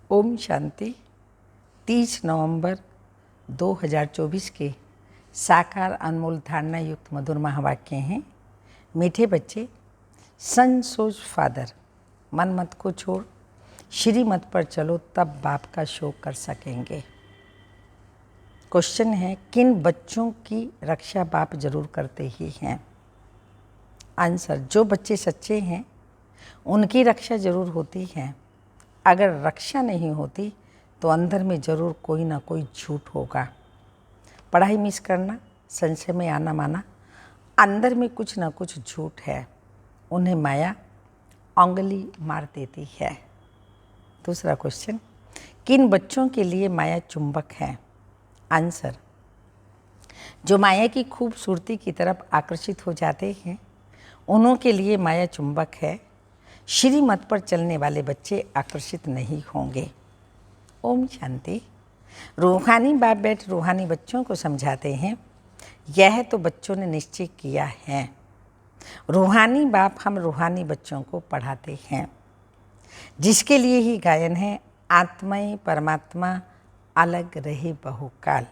ओम शांति। 30 नवंबर 2024 के साकार अनमोल धारणा युक्त मधुर महावाक्य हैं। मीठे बच्चे, सन सोच फादर, मन मत को छोड़, श्री मत पर चलो, तब बाप का शोक कर सकेंगे। क्वेश्चन है, किन बच्चों की रक्षा बाप जरूर करते ही हैं? आंसर, जो बच्चे सच्चे हैं उनकी रक्षा जरूर होती है। अगर रक्षा नहीं होती तो अंदर में जरूर कोई ना कोई झूठ होगा। पढ़ाई मिस करना, संशय में आना माना, अंदर में कुछ ना कुछ झूठ है। उन्हें माया उंगली मार देती है। दूसरा क्वेश्चन, किन बच्चों के लिए माया चुंबक है? आंसर, जो माया की खूबसूरती की तरफ आकर्षित हो जाते हैं उन्हों के लिए माया चुंबक है। श्री मत पर चलने वाले बच्चे आकर्षित नहीं होंगे। ओम शांति। रूहानी बाप बैठ रूहानी बच्चों को समझाते हैं, यह तो बच्चों ने निश्चय किया है। रूहानी बाप हम रूहानी बच्चों को पढ़ाते हैं, जिसके लिए ही गायन है, आत्माएं परमात्मा अलग रहे बहुकाल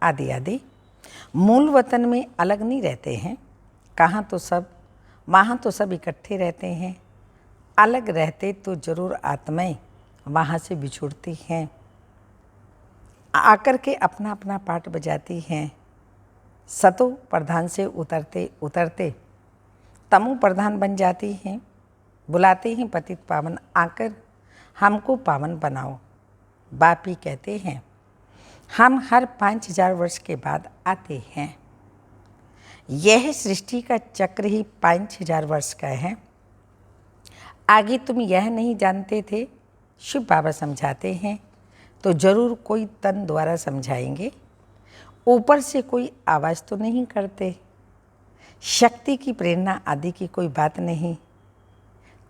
आदि आदि। मूल वतन में अलग नहीं रहते हैं, वहाँ तो सब इकट्ठे रहते हैं। अलग रहते तो जरूर आत्माएं वहाँ से बिछुड़ती हैं, आकर के अपना अपना पाठ बजाती हैं। सतो प्रधान से उतरते उतरते तमो प्रधान बन जाती हैं। बुलाते हैं पतित पावन, आकर हमको पावन बनाओ। बाप ही कहते हैं, हम हर 5000 वर्ष के बाद आते हैं। यह सृष्टि का चक्र ही 5000 वर्ष का है। आगे तुम यह नहीं जानते थे, शिव बाबा समझाते हैं तो जरूर कोई तन द्वारा समझाएंगे। ऊपर से कोई आवाज़ तो नहीं करते, शक्ति की प्रेरणा आदि की कोई बात नहीं।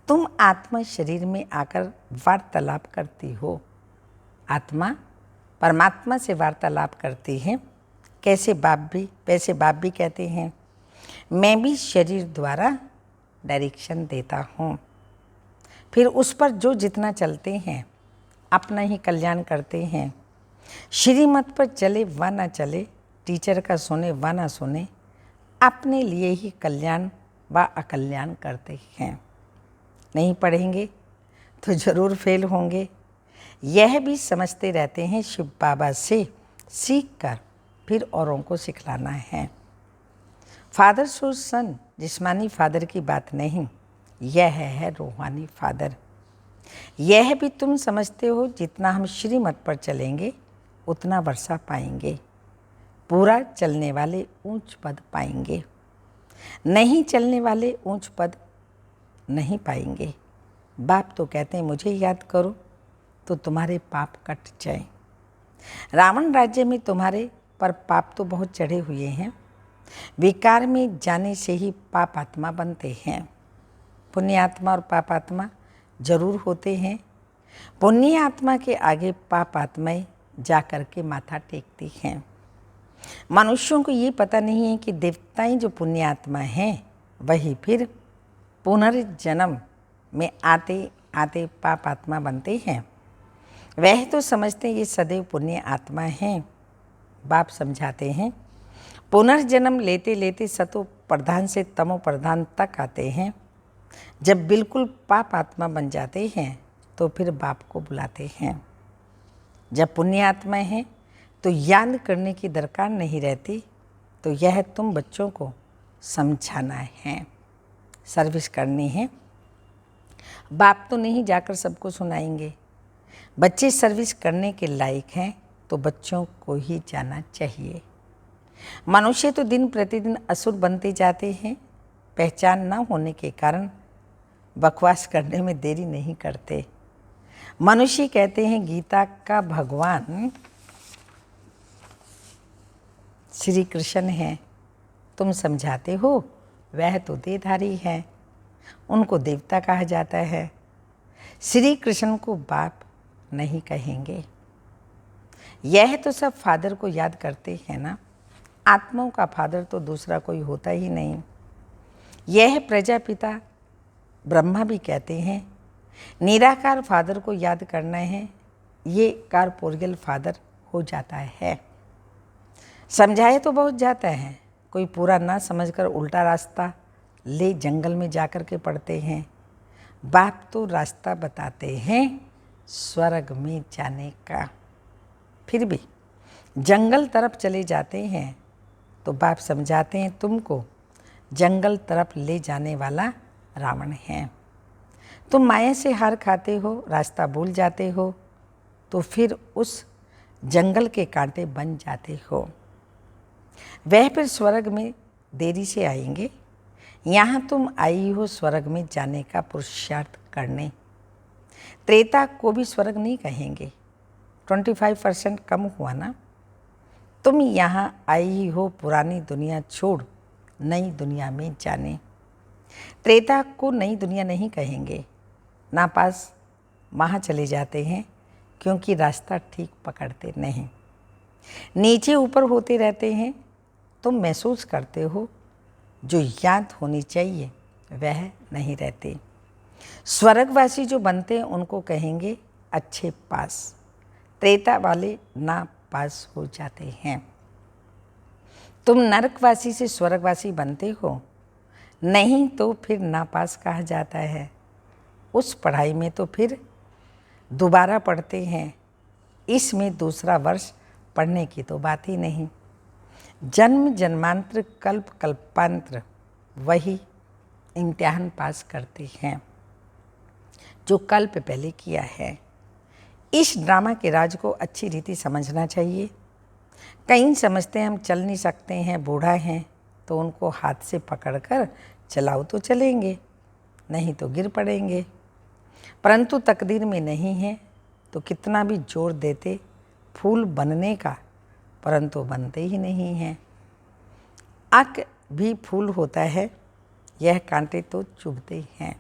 तुम आत्मा शरीर में आकर वार्तालाप करती हो। आत्मा परमात्मा से वार्तालाप करती है। वैसे बाप भी कहते हैं, मैं भी शरीर द्वारा डायरेक्शन देता हूँ। फिर उस पर जो जितना चलते हैं अपना ही कल्याण करते हैं। श्रीमत पर चले व ना चले, टीचर का सुने व ना सुने, अपने लिए ही कल्याण व अकल्याण करते हैं। नहीं पढ़ेंगे तो जरूर फेल होंगे। यह भी समझते रहते हैं, शिव बाबा से सीख कर फिर औरों को सिखलाना है। फादर सो सन, जिस्मानी फादर की बात नहीं, यह है रूहानी फादर। यह भी तुम समझते हो, जितना हम श्रीमत पर चलेंगे उतना वर्षा पाएंगे। पूरा चलने वाले ऊंच पद पाएंगे, नहीं चलने वाले ऊंच पद नहीं पाएंगे। बाप तो कहते हैं, मुझे याद करो तो तुम्हारे पाप कट जाए। रावण राज्य में तुम्हारे पर पाप तो बहुत चढ़े हुए हैं। विकार में जाने से ही पाप आत्मा बनते हैं। पुण्य आत्मा और पाप आत्मा जरूर होते हैं। पुण्य आत्मा के आगे पाप आत्माएं जा कर के माथा टेकती हैं। मनुष्यों को ये पता नहीं है कि देवताएं जो पुण्य आत्मा हैं वही फिर पुनर्जन्म में आते आते पाप आत्मा बनते हैं। वह तो समझते हैं ये सदैव पुण्य आत्मा हैं। बाप समझाते हैं, पुनर्जन्म लेते लेते सतो प्रधान से तमो प्रधान तक आते हैं। जब बिल्कुल पाप आत्मा बन जाते हैं तो फिर बाप को बुलाते हैं। जब पुण्य आत्मा है तो याद करने की दरकार नहीं रहती। तो यह तुम बच्चों को समझाना है, सर्विस करनी है। बाप तो नहीं जाकर सबको सुनाएंगे। बच्चे सर्विस करने के लायक हैं तो बच्चों को ही जाना चाहिए। मनुष्य तो दिन प्रतिदिन असुर बनते जाते हैं। पहचान न होने के कारण बकवास करने में देरी नहीं करते। मनुष्य कहते हैं, गीता का भगवान श्री कृष्ण है, तुम समझाते हो, वह तो देहधारी है, उनको देवता कहा जाता है। श्री कृष्ण को बाप नहीं कहेंगे। यह तो सब फादर को याद करते हैं ना। आत्माओं का फादर तो दूसरा कोई होता ही नहीं। यह प्रजापिता ब्रह्मा भी कहते हैं, निराकार फादर को याद करना है, ये कॉर्पोरियल फादर हो जाता है। समझाए तो बहुत जाता है, कोई पूरा ना समझकर उल्टा रास्ता ले जंगल में जाकर के पड़ते हैं। बाप तो रास्ता बताते हैं स्वर्ग में जाने का, फिर भी जंगल तरफ चले जाते हैं तो बाप समझाते हैं तुमको जंगल तरफ ले जाने वाला रावण है। तुम माया से हार खाते हो, रास्ता भूल जाते हो, तो फिर उस जंगल के कांटे बन जाते हो। वह फिर स्वर्ग में देरी से आएंगे। यहाँ तुम आई हो स्वर्ग में जाने का पुरुषार्थ करने। त्रेता को भी स्वर्ग नहीं कहेंगे, 25% कम हुआ ना। तुम यहाँ आई हो पुरानी दुनिया छोड़ नई दुनिया में जाने। त्रेता को नई दुनिया नहीं कहेंगे, नापास वहाँ चले जाते हैं क्योंकि रास्ता ठीक पकड़ते नहीं। नीचे ऊपर होते रहते हैं, तुम महसूस करते हो जो याद होनी चाहिए वह नहीं रहते। स्वर्गवासी जो बनते हैं उनको कहेंगे अच्छे पास, त्रेता वाले ना पास हो जाते हैं। तुम नरकवासी से स्वर्गवासी बनते हो, नहीं तो फिर नापास कहा जाता है। उस पढ़ाई में तो फिर दोबारा पढ़ते हैं, इसमें दूसरा वर्ष पढ़ने की तो बात ही नहीं। जन्म जन्मांतर कल्प कल्पांतर वही इम्तिहान पास करते हैं जो कल्प पहले किया है। इस ड्रामा के राज को अच्छी रीति समझना चाहिए। कई समझते हैं हम चल नहीं सकते हैं, बूढ़ा हैं, तो उनको हाथ से पकड़कर चलाओ तो चलेंगे, नहीं तो गिर पड़ेंगे। परंतु तकदीर में नहीं है तो कितना भी जोर देते फूल बनने का, परंतु बनते ही नहीं हैं। आँख भी फूल होता है, यह कांटे तो चुभते हैं।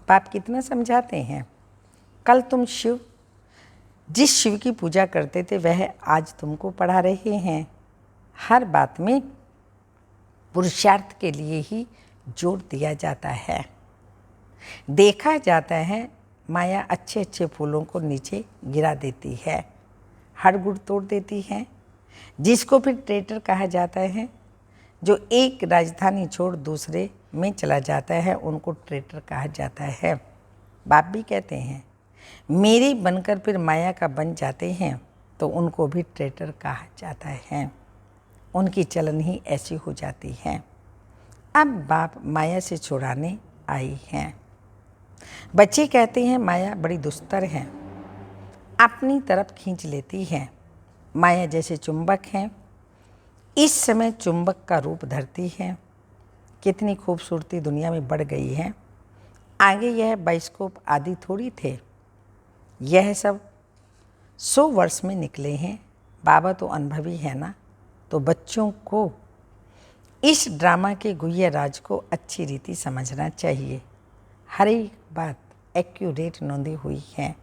बाप कितना समझाते हैं। कल तुम जिस शिव की पूजा करते थे वह आज तुमको पढ़ा रहे हैं। हर बात में पुरुषार्थ के लिए ही जोर दिया जाता है। देखा जाता है माया अच्छे अच्छे फूलों को नीचे गिरा देती है, हड़गुड़ तोड़ देती है, जिसको फिर ट्रेटर कहा जाता है। जो एक राजधानी छोड़ दूसरे में चला जाता है उनको ट्रेटर कहा जाता है। बाप भी कहते हैं मेरे बनकर फिर माया का बन जाते हैं तो उनको भी ट्रेटर कहा जाता है। उनकी चलन ही ऐसी हो जाती है। अब बाप माया से छुड़ाने आई हैं। बच्चे कहते हैं माया बड़ी दुस्तर है, अपनी तरफ खींच लेती है। माया जैसे चुंबक है, इस समय चुंबक का रूप धरती है। कितनी खूबसूरती दुनिया में बढ़ गई है। आगे यह बाइस्कोप आदि थोड़ी थे, यह सब 100 वर्ष में निकले हैं। बाबा तो अनुभवी है ना, तो बच्चों को इस ड्रामा के गुह्य राज को अच्छी रीति समझना चाहिए। हर एक बात एक्यूरेट नोंदी हुई है।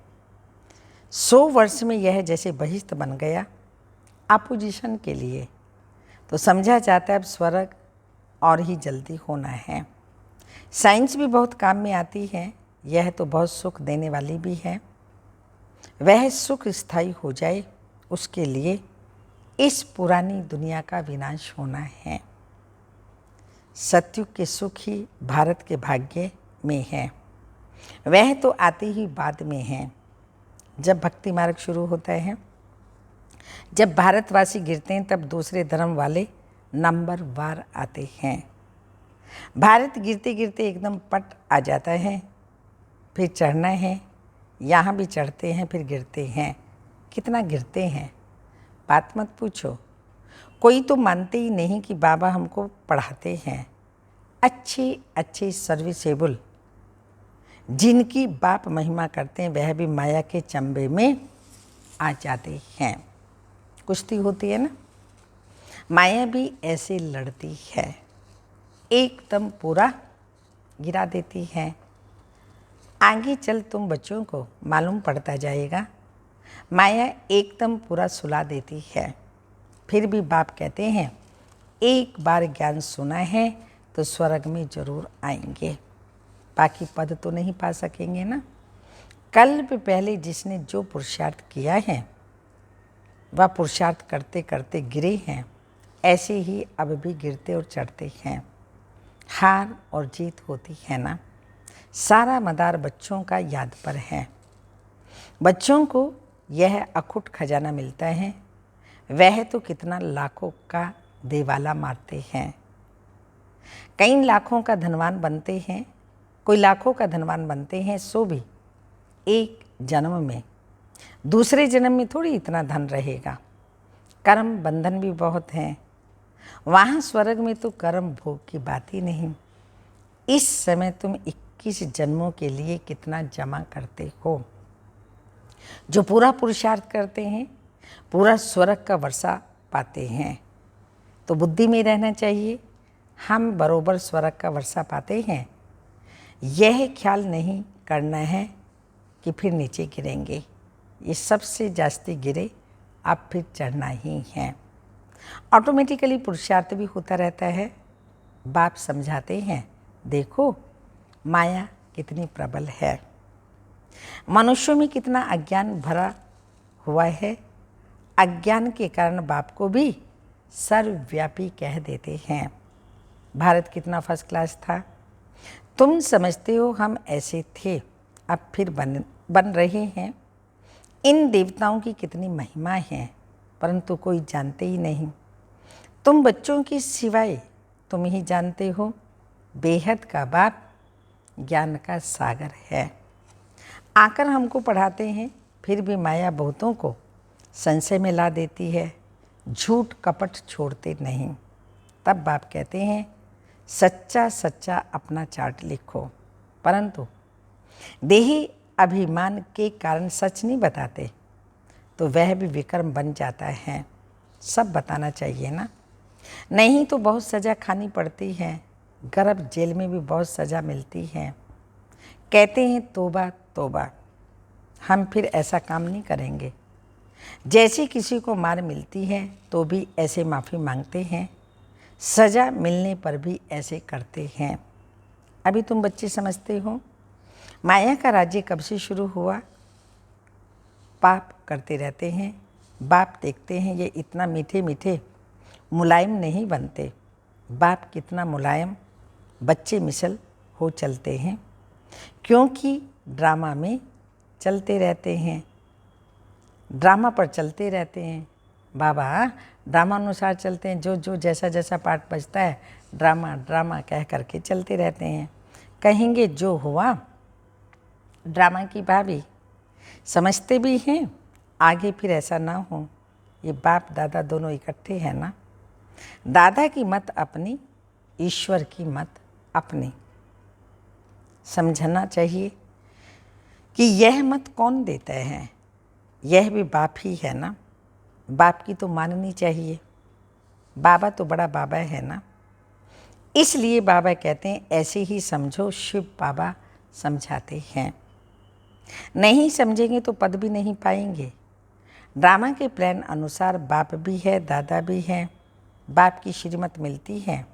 100 वर्ष में यह जैसे बहिष्ठ बन गया अपोजिशन के लिए, तो समझा जाता है अब स्वर्ग और ही जल्दी होना है। साइंस भी बहुत काम में आती है, यह तो बहुत सुख देने वाली भी है। वह सुख स्थायी हो जाए उसके लिए इस पुरानी दुनिया का विनाश होना है। सतयुग के सुख ही भारत के भाग्य में है, वह तो आते ही बाद में है। जब भक्ति मार्ग शुरू होता है, जब भारतवासी गिरते हैं तब दूसरे धर्म वाले नंबर वार आते हैं। भारत गिरते गिरते एकदम पट आ जाता है, फिर चढ़ना है, यहाँ भी चढ़ते हैं फिर गिरते हैं। कितना गिरते हैं बात मत पूछो। कोई तो मानते ही नहीं कि बाबा हमको पढ़ाते हैं। अच्छे सर्विसेबल जिनकी बाप महिमा करते हैं वह भी माया के चंबे में आ जाते हैं। कुश्ती होती है ना, माया भी ऐसे लड़ती है, एकदम पूरा गिरा देती है। आगे चल तुम बच्चों को मालूम पड़ता जाएगा, माया एकदम पूरा सुला देती है। फिर भी बाप कहते हैं एक बार ज्ञान सुना है तो स्वर्ग में जरूर आएंगे, बाकी पद तो नहीं पा सकेंगे ना। कल्प पहले जिसने जो पुरुषार्थ किया है वह पुरुषार्थ करते करते गिरे हैं, ऐसे ही अब भी गिरते और चढ़ते हैं। हार और जीत होती है ना, सारा मदार बच्चों का याद पर है। बच्चों को यह अखुट खजाना मिलता है, वह तो कितना लाखों का देवाला मारते हैं। कई लाखों का धनवान बनते हैं, कोई लाखों का धनवान बनते हैं, सो भी एक जन्म में, दूसरे जन्म में थोड़ी इतना धन रहेगा। कर्म बंधन भी बहुत हैं, वहाँ स्वर्ग में तो कर्म भोग की बात ही नहीं। इस समय तुम 21 जन्मों के लिए कितना जमा करते हो। जो पूरा पुरुषार्थ करते हैं पूरा स्वर्ग का वर्षा पाते हैं। तो बुद्धि में रहना चाहिए, हम बरोबर स्वर्ग का वर्षा पाते हैं। यह ख्याल नहीं करना है कि फिर नीचे गिरेंगे, ये सबसे जास्ती गिरे अब फिर चढ़ना ही है। ऑटोमेटिकली पुरुषार्थ भी होता रहता है। बाप समझाते हैं, देखो माया कितनी प्रबल है, मनुष्यों में कितना अज्ञान भरा हुआ है। अज्ञान के कारण बाप को भी सर्वव्यापी कह देते हैं। भारत कितना फर्स्ट क्लास था, तुम समझते हो हम ऐसे थे, अब फिर बन रहे हैं। इन देवताओं की कितनी महिमा है, परंतु कोई जानते ही नहीं। तुम बच्चों की सिवाय तुम ही जानते हो, बेहद का बाप ज्ञान का सागर है। आकर हमको पढ़ाते हैं, फिर भी माया बहुतों को संशय में ला देती है, झूठ कपट छोड़ते नहीं। तब बाप कहते हैं, सच्चा सच्चा अपना चार्ट लिखो, परंतु देही अभिमान के कारण सच नहीं बताते तो वह भी विक्रम बन जाता है। सब बताना चाहिए ना, नहीं तो बहुत सज़ा खानी पड़ती है। गर्भ जेल में भी बहुत सज़ा मिलती है। कहते हैं तौबा तौबा, हम फिर ऐसा काम नहीं करेंगे। जैसे किसी को मार मिलती है तो भी ऐसे माफ़ी मांगते हैं, सज़ा मिलने पर भी ऐसे करते हैं। अभी तुम बच्चे समझते हो माया का राज्य कब से शुरू हुआ। पाप करते रहते हैं, बाप देखते हैं ये इतना मीठे मीठे मुलायम नहीं बनते। बाप कितना मुलायम बच्चे मिसल हो चलते हैं, क्योंकि ड्रामा में चलते रहते हैं, ड्रामा पर चलते रहते हैं। बाबा ड्रामा अनुसार चलते हैं, जो जो जैसा जैसा पार्ट बजता है ड्रामा ड्रामा कह करके चलते रहते हैं। कहेंगे जो हुआ ड्रामा की भाभी, समझते भी हैं आगे फिर ऐसा ना हो। ये बाप दादा दोनों इकट्ठे हैं ना, दादा की मत अपनी, ईश्वर की मत अपनी। समझना चाहिए कि यह मत कौन देता है, यह भी बाप ही है ना। बाप की तो माननी चाहिए, बाबा तो बड़ा बाबा है ना। इसलिए बाबा कहते हैं ऐसे ही समझो, शिव बाबा समझाते हैं। नहीं समझेंगे तो पद भी नहीं पाएंगे। ड्रामा के प्लान अनुसार बाप भी है दादा भी है, बाप की श्रीमत मिलती है।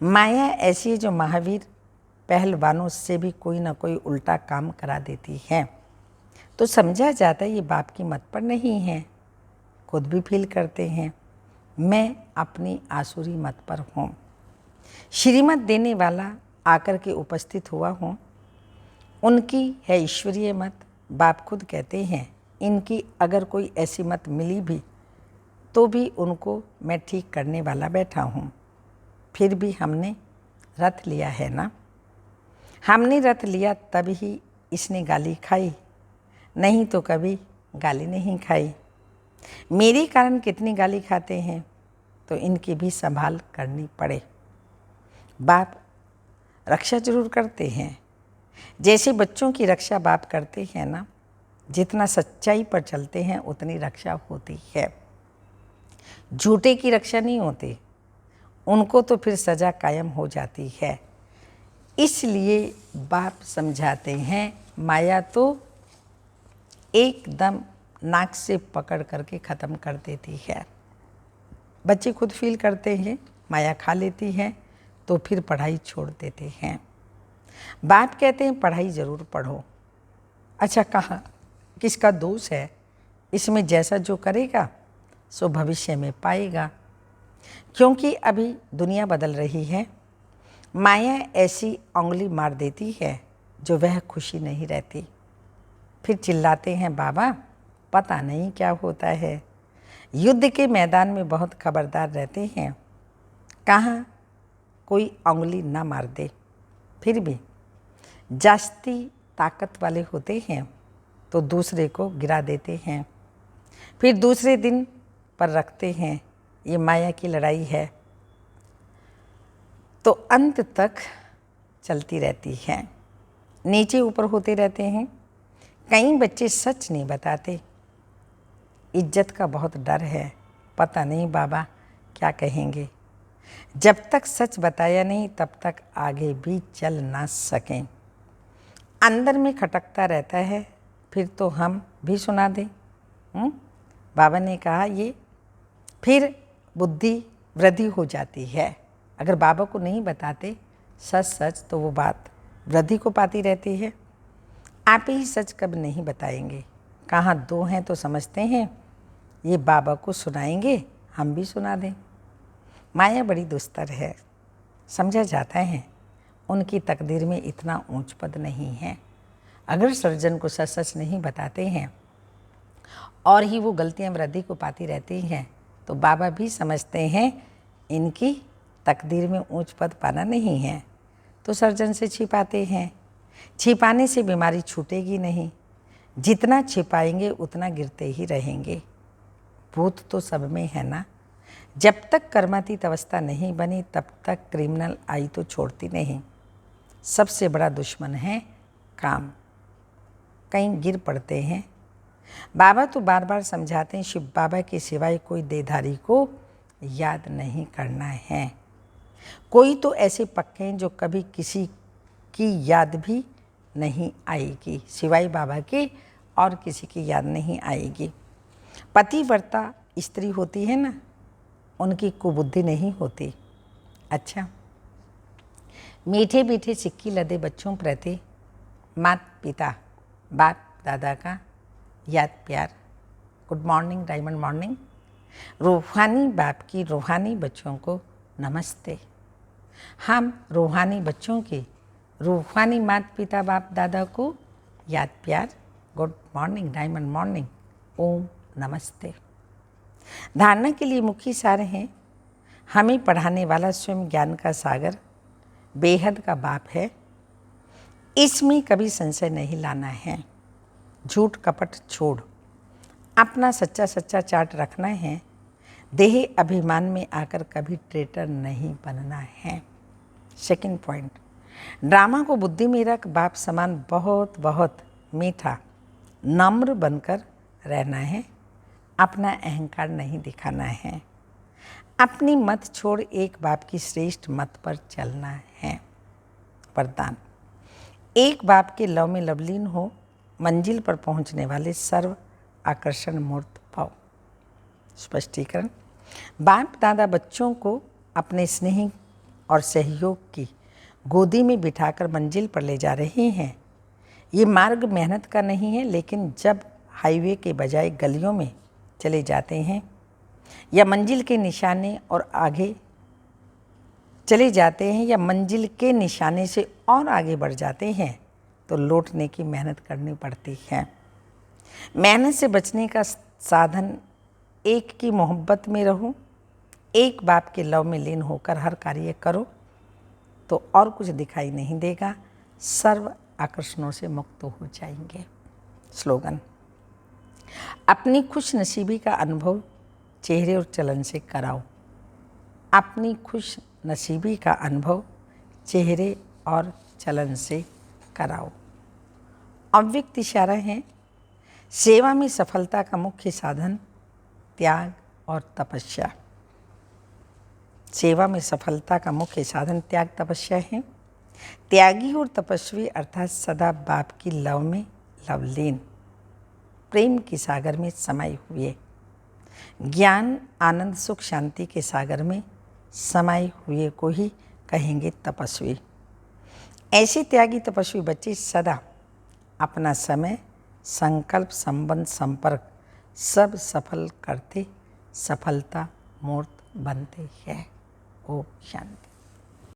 माया ऐसी है जो महावीर पहलवानों से भी कोई ना कोई उल्टा काम करा देती है। तो समझा जाता है ये बाप की मत पर नहीं है। खुद भी फील करते हैं मैं अपनी आसुरी मत पर हूँ। श्रीमत देने वाला आकर के उपस्थित हुआ हूँ, उनकी है ईश्वरीय मत। बाप खुद कहते हैं इनकी अगर कोई ऐसी मत मिली भी तो भी उनको मैं ठीक करने वाला बैठा हूँ। फिर भी हमने रथ लिया है ना, हमने रथ लिया तब ही इसने गाली खाई, नहीं तो कभी गाली नहीं खाई। मेरे कारण कितनी गाली खाते हैं तो इनकी भी संभाल करनी पड़े। बाप रक्षा जरूर करते हैं, जैसे बच्चों की रक्षा बाप करते हैं ना, जितना सच्चाई पर चलते हैं उतनी रक्षा होती है। झूठे की रक्षा नहीं होती, उनको तो फिर सज़ा कायम हो जाती है। इसलिए बाप समझाते हैं माया तो एकदम नाक से पकड़ करके ख़त्म कर देती है। बच्चे खुद फील करते हैं माया खा लेती है तो फिर पढ़ाई छोड़ देते हैं। बाप कहते हैं पढ़ाई ज़रूर पढ़ो, अच्छा कहाँ किसका दोष है? इसमें जैसा जो करेगा सो भविष्य में पाएगा, क्योंकि अभी दुनिया बदल रही है। माया ऐसी उंगली मार देती है जो वह खुशी नहीं रहती। फिर चिल्लाते हैं बाबा पता नहीं क्या होता है। युद्ध के मैदान में बहुत खबरदार रहते हैं, कहाँ कोई उंगली ना मार दे। फिर भी जास्ती ताकत वाले होते हैं तो दूसरे को गिरा देते हैं, फिर दूसरे दिन पर रखते हैं। ये माया की लड़ाई है तो अंत तक चलती रहती है, नीचे ऊपर होते रहते हैं। कई बच्चे सच नहीं बताते, इज्जत का बहुत डर है, पता नहीं बाबा क्या कहेंगे। जब तक सच बताया नहीं तब तक आगे भी चल ना सकें। अंदर में खटकता रहता है, फिर तो हम भी सुना दें। बाबा ने कहा ये फिर बुद्धि वृद्धि हो जाती है। अगर बाबा को नहीं बताते सच सच तो वो बात वृद्धि को पाती रहती है। आप ही सच कब नहीं बताएंगे, कहाँ दो हैं तो समझते हैं ये बाबा को सुनाएंगे, हम भी सुना दें। माया बड़ी दुस्तर है, समझा जाता है उनकी तकदीर में इतना ऊंच पद नहीं है। अगर सर्जन को सच सच नहीं बताते हैं और ही वो गलतियां वृद्धि को पाती रहती हैं तो बाबा भी समझते हैं इनकी तकदीर में ऊंच पद पाना नहीं है, तो सर्जन से छिपाते हैं। छिपाने से बीमारी छूटेगी नहीं, जितना छिपाएंगे उतना गिरते ही रहेंगे। भूत तो सब में है ना, जब तक कर्मातीत अवस्था नहीं बनी तब तक क्रिमिनल आई तो छोड़ती नहीं। सबसे बड़ा दुश्मन है काम, कहीं गिर पड़ते हैं। बाबा तो बार बार समझाते हैं शिव बाबा के सिवाय कोई देधारी को याद नहीं करना है। कोई तो ऐसे पक्के हैं जो कभी किसी की याद भी नहीं आएगी, सिवाय बाबा के और किसी की याद नहीं आएगी। पतिव्रता स्त्री होती है ना, उनकी कुबुद्धि नहीं होती। अच्छा, मीठे मीठे सिक्की लदे बच्चों प्रति माता पिता बाप दादा का याद प्यार। Good morning diamond morning. रूहानी बाप की रूहानी बच्चों को नमस्ते। हम रूहानी बच्चों की रूहानी माता पिता बाप दादा को याद प्यार। Good morning diamond morning. Om नमस्ते। धारणा के लिए मुख्य सार हैं, हमें पढ़ाने वाला स्वयं ज्ञान का सागर बेहद का बाप है, इसमें कभी संशय नहीं लाना है। झूठ कपट छोड़ अपना सच्चा सच्चा चार्ट रखना है। देह अभिमान में आकर कभी ट्रेटर नहीं बनना है। सेकंड पॉइंट, ड्रामा को बुद्धि में रख बाप समान बहुत बहुत मीठा नम्र बनकर रहना है। अपना अहंकार नहीं दिखाना है। अपनी मत छोड़ एक बाप की श्रेष्ठ मत पर चलना है। वरदान, एक बाप के लव में लवलीन हो, मंजिल पर पहुंचने वाले सर्व आकर्षण मूर्त पाओ। स्पष्टीकरण, बाप दादा बच्चों को अपने स्नेह और सहयोग की गोदी में बिठाकर मंजिल पर ले जा रहे हैं। ये मार्ग मेहनत का नहीं है, लेकिन जब हाईवे के बजाय गलियों में चले जाते हैं या मंजिल के निशाने और आगे चले जाते हैं या मंजिल के निशाने से और आगे बढ़ जाते हैं तो लौटने की मेहनत करनी पड़ती है। मेहनत से बचने का साधन एक की मोहब्बत में रहो, एक बाप के लव में लीन होकर हर कार्य करो तो और कुछ दिखाई नहीं देगा, सर्व आकर्षणों से मुक्त हो जाएंगे। स्लोगन, अपनी खुश नसीबी का अनुभव चेहरे और चलन से कराओ। अपनी खुश नसीबी का अनुभव चेहरे और चलन से कराओ। अव्यक्त इशारा है, सेवा में सफलता का मुख्य साधन त्याग और तपस्या। सेवा में सफलता का मुख्य साधन त्याग तपस्या है। त्यागी और तपस्वी अर्थात सदा बाप की लव में लवलीन, प्रेम के सागर में समाये हुए, ज्ञान आनंद सुख शांति के सागर में समाये हुए को ही कहेंगे तपस्वी। ऐसे त्यागी तपस्वी बच्चे सदा अपना समय संकल्प, संबंध, संपर्क सब सफल करते सफलता मूर्त बनते हैं। ओम शांति।